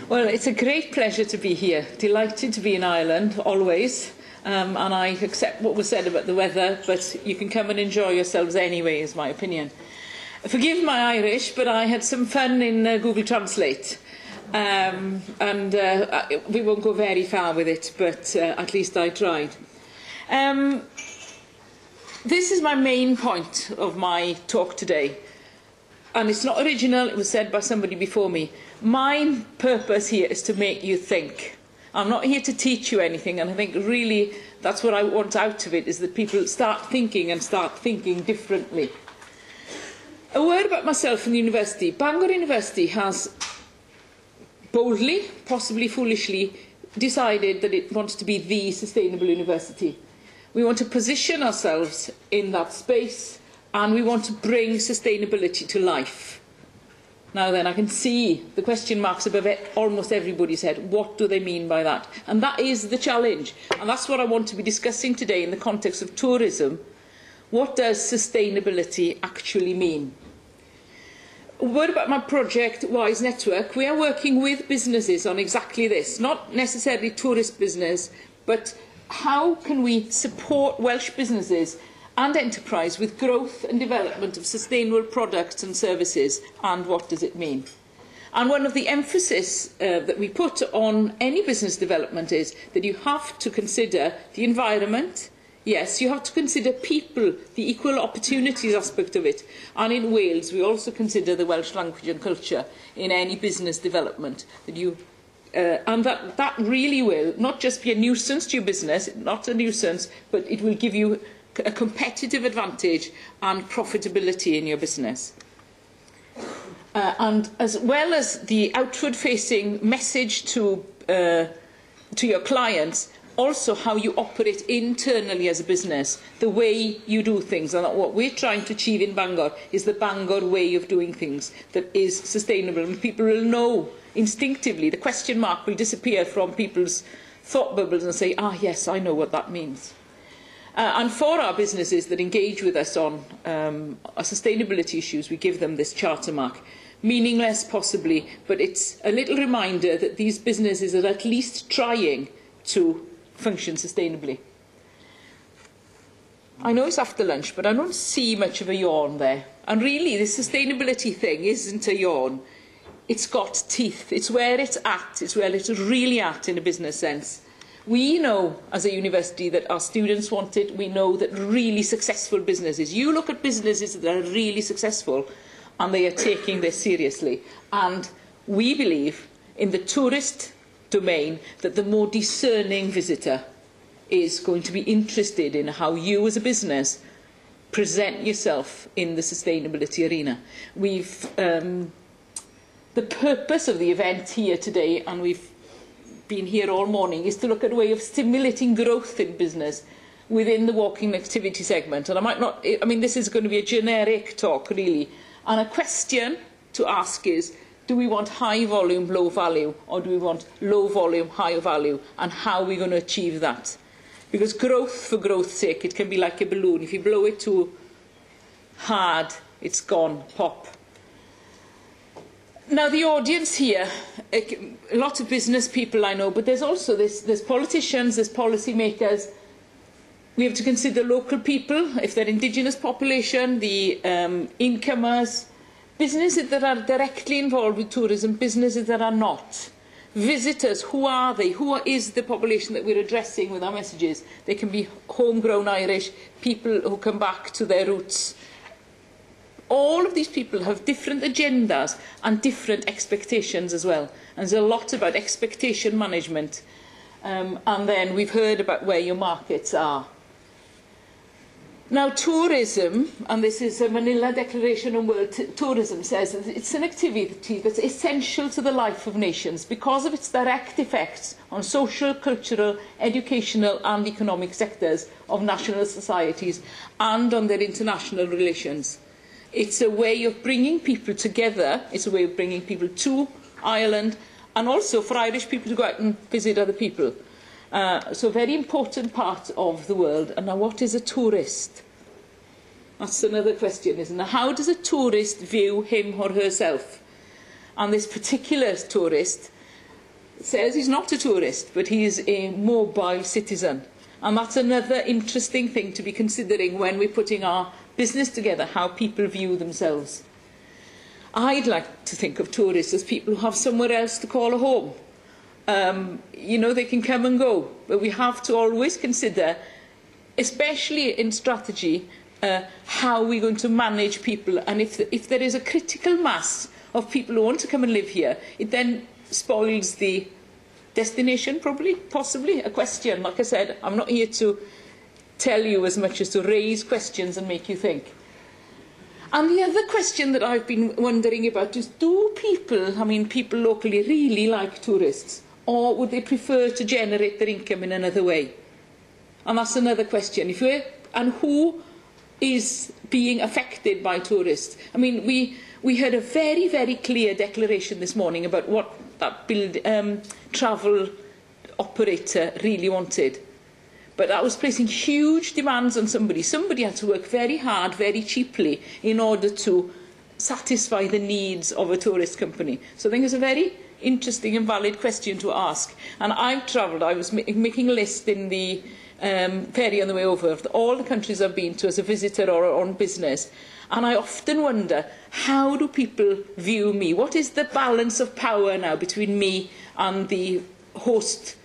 Well, it's a great pleasure to be here. Delighted to be in Ireland, always. And I accept what was said about the weather, but you can come and enjoy yourselves anyway, is my opinion. Forgive my Irish, but I had some fun in Google Translate. We won't go very far with it, but at least I tried. This is my main point of my talk today. And it's not original, it was said by somebody before me. My purpose here is to make you think. I'm not here to teach you anything, and I think really that's what I want out of it, is that people start thinking and start thinking differently. A word about myself and the university. Bangor University has boldly, possibly foolishly, decided that it wants to be the sustainable university. We want to position ourselves in that space, and we want to bring sustainability to life. Now then, I can see the question marks above almost everybody's head. What do they mean by that? And that is the challenge. And that's what I want to be discussing today in the context of tourism. What does sustainability actually mean? A word about my project, Wise Network. We are working with businesses on exactly this. Not necessarily tourist business, but how can we support Welsh businesses and enterprise with growth and development of sustainable products and services, and what does it mean? And one of the emphasis that we put on any business development is that you have to consider the environment. Yes, you have to consider people, the equal opportunities aspect of it. And in Wales, we also consider the Welsh language and culture in any business development. And that really will not just be a nuisance to your business, not a nuisance, but it will give you a competitive advantage and profitability in your business. And as well as the outward-facing message to your clients, also how you operate internally as a business, the way you do things. And what we're trying to achieve in Bangor is the Bangor way of doing things that is sustainable. And people will know instinctively, the question mark will disappear from people's thought bubbles and say, ah, yes, I know what that means. And for our businesses that engage with us on our sustainability issues, we give them this charter mark. Meaningless, possibly, but it's a little reminder that these businesses are at least trying to function sustainably. I know it's after lunch, but I don't see much of a yawn there. And really, the sustainability thing isn't a yawn. It's got teeth. It's where it's at. It's where it's really at in a business sense. We know, as a university, that our students want it. We know that really successful businesses, you look at businesses that are really successful, and they are taking this seriously. And we believe, in the tourist domain, that the more discerning visitor is going to be interested in how you, as a business, present yourself in the sustainability arena. The purpose of the event here today, and we've been here all morning, is to look at a way of stimulating growth in business within the walking activity segment. And this is going to be a generic talk, really. And a question to ask is, do we want high volume, low value, or do we want low volume, high value? And how are we going to achieve that? Because growth for growth's sake, it can be like a balloon. If you blow it too hard, it's gone, pop. Now, the audience here, a lot of business people I know, but there's also there's politicians, there's policy makers. We have to consider local people, if they're indigenous population, the incomers, businesses that are directly involved with tourism, businesses that are not. Visitors, who are they? Who is the population that we're addressing with our messages? They can be homegrown Irish, people who come back to their roots. All of these people have different agendas and different expectations as well. And there's a lot about expectation management. And then we've heard about where your markets are. Now, tourism, and this is a Manila Declaration on World Tourism, says that it's an activity that's essential to the life of nations because of its direct effects on social, cultural, educational and economic sectors of national societies and on their international relations. It's a way of bringing people together. It's a way of bringing people to Ireland, and also for Irish people to go out and visit other people. So a very important part of the world. And now, what is a tourist? That's another question, isn't it? How does a tourist view him or herself? And this particular tourist says he's not a tourist, but he is a mobile citizen. And that's another interesting thing to be considering when we're putting our business together, how people view themselves. I'd like to think of tourists as people who have somewhere else to call a home. You know, they can come and go, but we have to always consider, especially in strategy, how we're going to manage people. And if there is a critical mass of people who want to come and live here, it then spoils the destination, probably, possibly. A question, like I said, I'm not here to tell you as much as to raise questions and make you think. And the other question that I've been wondering about is, do people, I mean people locally, really like tourists? Or would they prefer to generate their income in another way? And that's another question. And who is being affected by tourists? I mean, we had a very, very clear declaration this morning about what that travel operator really wanted. But that was placing huge demands on somebody. Somebody had to work very hard, very cheaply, in order to satisfy the needs of a tourist company. So I think it's a very interesting and valid question to ask. And I've travelled, I was making a list in the ferry on the way over of all the countries I've been to as a visitor or on business. And I often wonder, how do people view me? What is the balance of power now between me and the host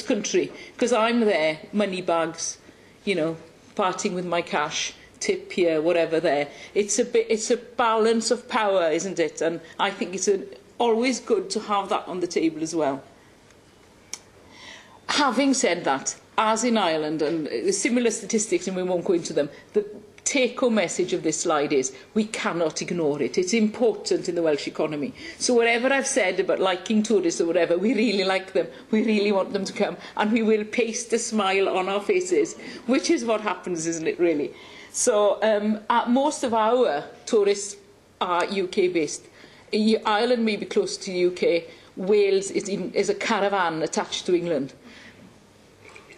country? Because I'm there, money bags, you know, parting with my cash, tip here, whatever there. It's a balance of power, isn't it? And I think it's always good to have that on the table as well. Having said that, as in Ireland, and similar statistics, and we won't go into them, the take-home message of this slide is we cannot ignore it. It's important in the Welsh economy. So whatever I've said about liking tourists or whatever, we really like them. We really want them to come. And we will paste a smile on our faces, which is what happens, isn't it, really? So most of our tourists are UK-based. Ireland may be close to the UK. Wales is a caravan attached to England.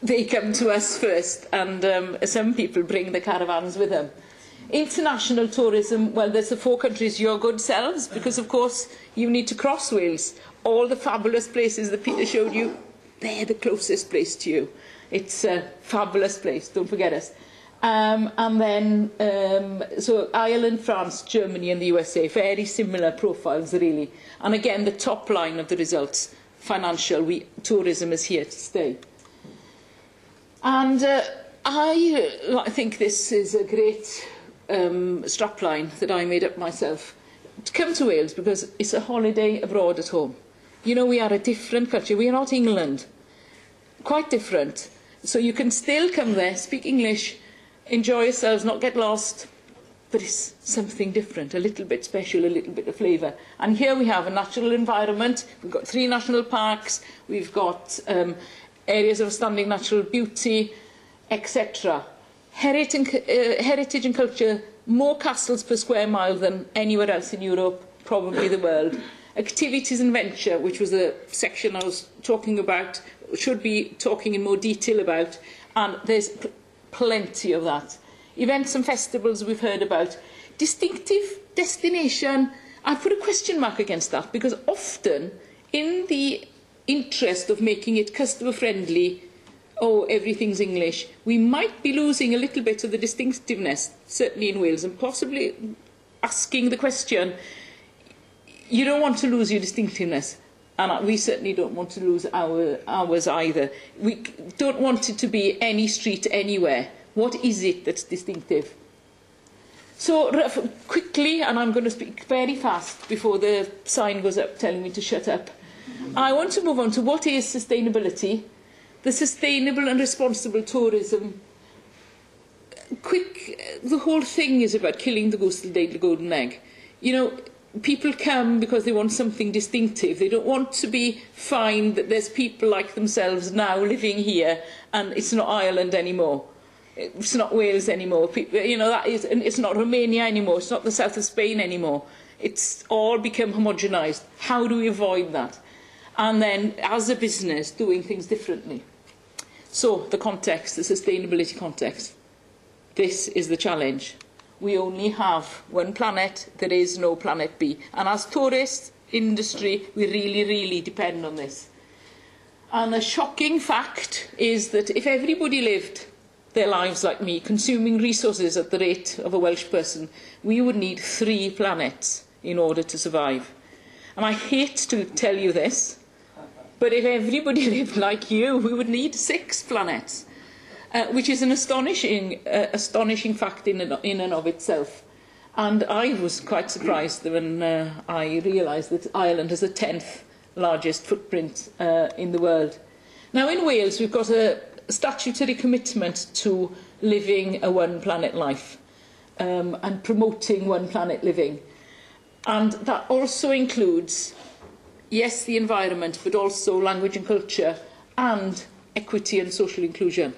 They come to us first, and some people bring the caravans with them. International tourism, well, there's the 4 countries, your good selves, because of course you need to cross Wales. All the fabulous places that Peter showed you, they're the closest place to you. It's a fabulous place, don't forget us. And then, so Ireland, France, Germany and the USA, very similar profiles really. And again, the top line of the results, financial, tourism is here to stay. And I think this is a great strapline that I made up myself. To come to Wales because it's a holiday abroad at home. You know, we are a different country. We are not England. Quite different. So you can still come there, speak English, enjoy yourselves, not get lost. But it's something different, a little bit special, a little bit of flavour. And here we have a natural environment. We've got 3 national parks. We've got areas of standing natural beauty, etc. Heritage and culture, more castles per square mile than anywhere else in Europe, probably the world. Activities and venture, which was the section I was talking about, should be talking in more detail about, and there's plenty of that. Events and festivals we've heard about. Distinctive destination, I put a question mark against that, because often in the interest of making it customer friendly, oh, everything's English, we might be losing a little bit of the distinctiveness, certainly in Wales, and possibly asking the question, you don't want to lose your distinctiveness, and we certainly don't want to lose ours either. We don't want it to be any street anywhere. What is it that's distinctive? So quickly, and I'm going to speak very fast before the sign goes up telling me to shut up, I want to move on to what is sustainability, the sustainable and responsible tourism. The whole thing is about killing the goose that laid the golden egg. You know, people come because they want something distinctive. They don't want to find that there's people like themselves now living here and it's not Ireland anymore. It's not Wales anymore. You know, it's not Romania anymore. It's not the south of Spain anymore. It's all become homogenised. How do we avoid that? And then, as a business, doing things differently. So, the context, the sustainability context. This is the challenge. We only have one planet. There is no planet B. And as tourist industry, we really, really depend on this. And a shocking fact is that if everybody lived their lives like me, consuming resources at the rate of a Welsh person, we would need 3 planets in order to survive. And I hate to tell you this, but if everybody lived like you, we would need 6 planets, which is an astonishing fact in and of itself. And I was quite surprised when I realised that Ireland has the 10th largest footprint in the world. Now in Wales we've got a statutory commitment to living a one-planet life and promoting one-planet living. And that also includes, yes, the environment, but also language and culture and equity and social inclusion.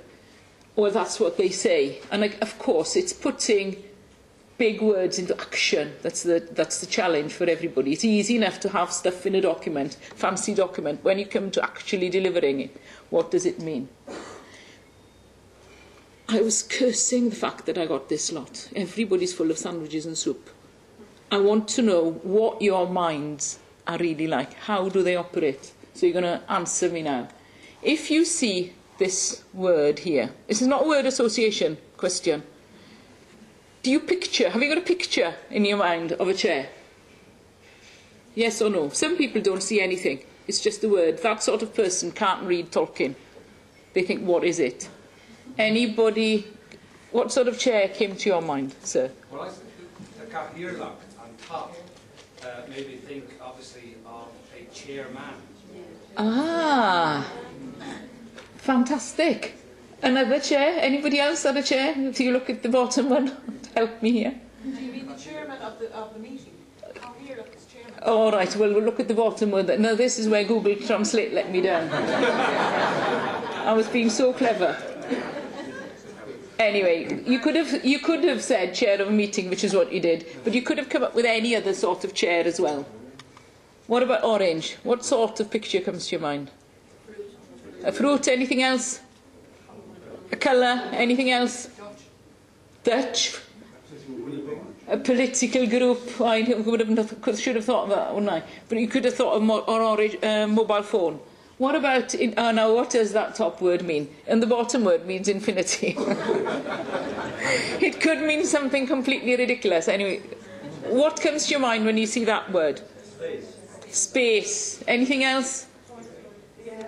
Or that's what they say. And of course it's putting big words into action. That's the challenge for everybody. It's easy enough to have stuff in a document, fancy document. When you come to actually delivering it, what does it mean? I was cursing the fact that I got this lot. Everybody's full of sandwiches and soup. I want to know what your minds are really like. How do they operate? So you're going to answer me now. If you see this word here, this is not a word association question. Do you picture, have you got a picture in your mind of a chair? Yes or no? Some people don't see anything. It's just a word. That sort of person can't read Tolkien. They think, what is it? Anybody, what sort of chair came to your mind, sir? Well, I think the Cahir lock on top made me think, obviously, of a chairman. Ah, fantastic. Another chair? Anybody else had a chair? If you look at the bottom one, help me here. Do you mean the chairman of the meeting? Cahir lock is chairman. All right, well, we'll look at the bottom one. Now, this is where Google Translate let me down. I was being so clever. Anyway, you could have said chair of a meeting, which is what you did, but you could have come up with any other sort of chair as well. What about orange? What sort of picture comes to your mind? A fruit, anything else? A colour, anything else? Dutch. A political group. I should have thought of that, wouldn't I? But you could have thought of an orange mobile phone. What about, now what does that top word mean? And the bottom word means infinity. It could mean something completely ridiculous. Anyway, what comes to your mind when you see that word? Space. Space. Anything else?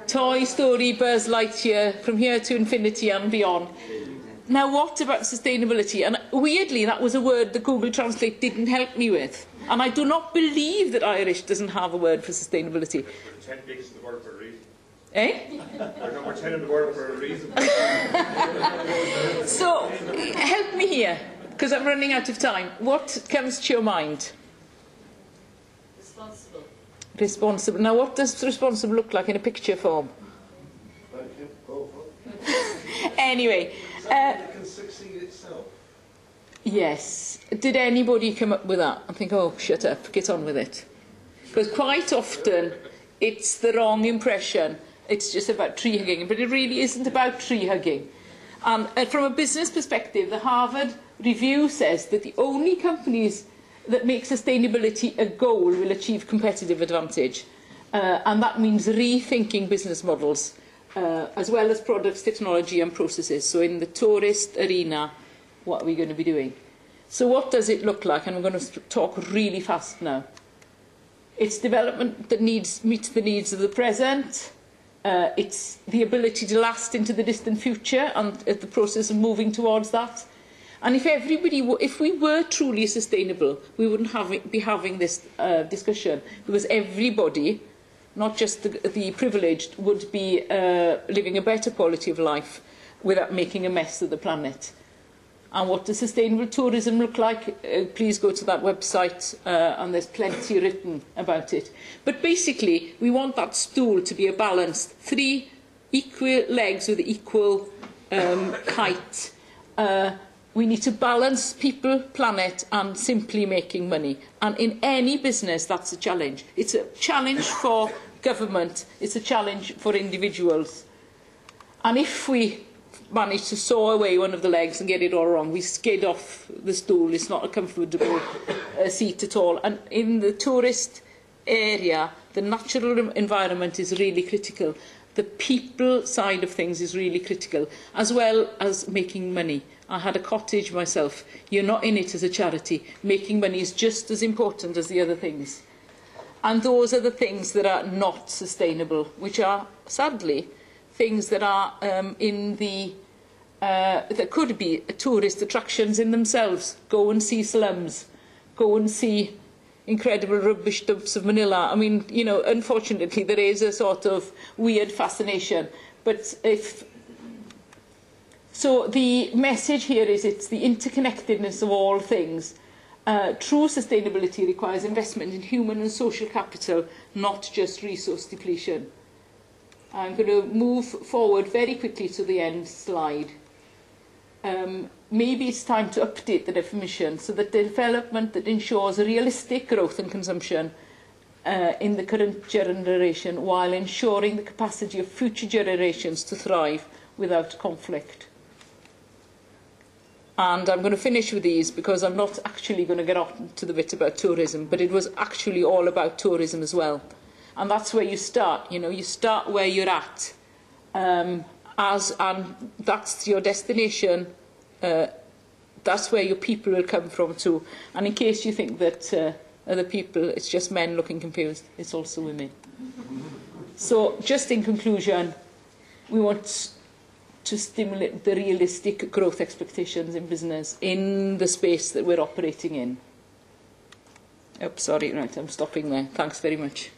Toy Story, Buzz Lightyear, From Here to Infinity and Beyond. Now what about sustainability? And weirdly, that was a word that Google Translate didn't help me with. And I do not believe that Irish doesn't have a word for sustainability. We're 10 biggest in the world for a reason. Eh? We're number 10 in the world for a reason. So, help me here, because I'm running out of time. What comes to your mind? Responsible. Responsible. Now, what does responsible look like in a picture form? Anyway. It can succeed itself. Yes. Did anybody come up with that and think, oh, shut up, get on with it? Because quite often, it's the wrong impression. It's just about tree hugging, but it really isn't about tree hugging. And from a business perspective, the Harvard Review says that the only companies that make sustainability a goal will achieve competitive advantage. And that means rethinking business models, as well as products, technology and processes. So in the tourist arena, what are we going to be doing? So what does it look like? And I'm going to talk really fast now. It's development that meets the needs of the present. It's the ability to last into the distant future and the process of moving towards that. And if we were truly sustainable, we wouldn't be having this discussion, because everybody, not just the privileged, would be living a better quality of life without making a mess of the planet. And what does sustainable tourism look like? Please go to that website, and there's plenty written about it. But basically, we want that stool to be a balanced 3 equal legs with equal height. We need to balance people, planet, and simply making money. And in any business, that's a challenge. It's a challenge for government. It's a challenge for individuals. And if we manage to saw away one of the legs and get it all wrong, we skid off the stool. It's not a comfortable seat at all. And in the tourist area, the natural environment is really critical. the people side of things is really critical, as well as making money. I had a cottage myself. You're not in it as a charity. Making money is just as important as the other things. And those are the things that are not sustainable, which are, sadly, things that are that could be tourist attractions in themselves. Go and see slums. Go and see incredible rubbish dumps of Manila. I mean, you know, unfortunately, there is a sort of weird fascination. But so the message here is it's the interconnectedness of all things. True sustainability requires investment in human and social capital, not just resource depletion. I'm going to move forward very quickly to the end slide. Maybe it's time to update the definition so that the development that ensures realistic growth and consumption in the current generation while ensuring the capacity of future generations to thrive without conflict. And I'm going to finish with these because I'm not actually going to get on to the bit about tourism, but it was actually all about tourism as well. And that's where you start, you know, you start where you're at. And that's your destination, that's where your people will come from too. And in case you think that other people, it's just men looking confused, it's also women. So just in conclusion, we want to stimulate the realistic growth expectations in business in the space that we're operating in. Oh, sorry, right, I'm stopping there. Thanks very much.